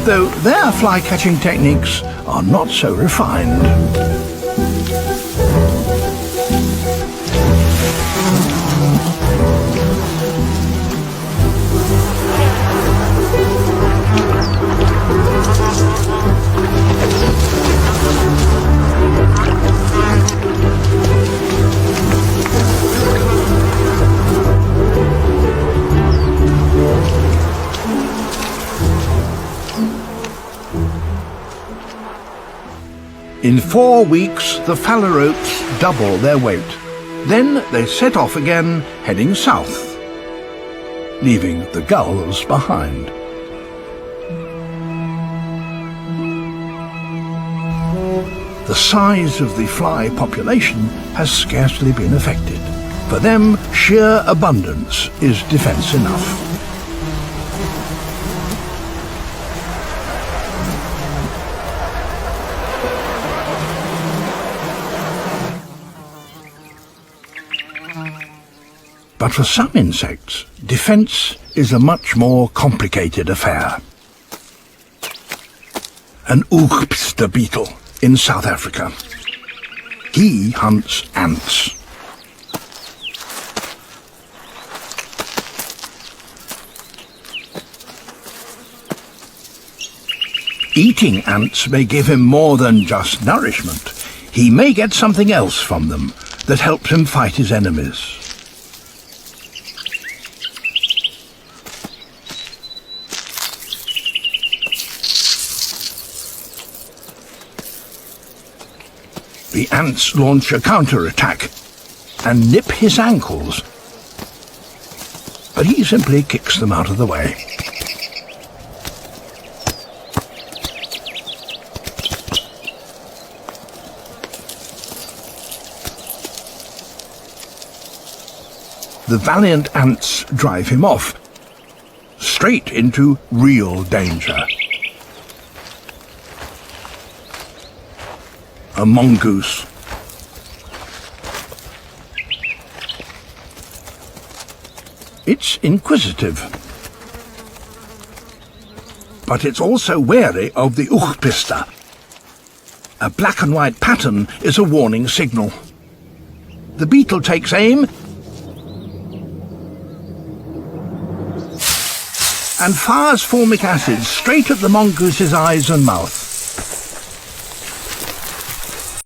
Though their fly-catching techniques are not so refined. In 4 weeks, the phalaropes double their weight. Then they set off again, heading south, leaving the gulls behind. The size of the fly population has scarcely been affected. For them, sheer abundance is defense enough. But for some insects, defense is a much more complicated affair. An oogpster beetle in South Africa. He hunts ants. Eating ants may give him more than just nourishment. He may get something else from them that helps him fight his enemies. The ants launch a counter-attack and nip his ankles, but he simply kicks them out of the way. The valiant ants drive him off, straight into real danger. A mongoose. It's inquisitive, but it's also wary of the oogpster. A black and white pattern is a warning signal. The beetle takes aim and fires formic acid straight at the mongoose's eyes and mouth.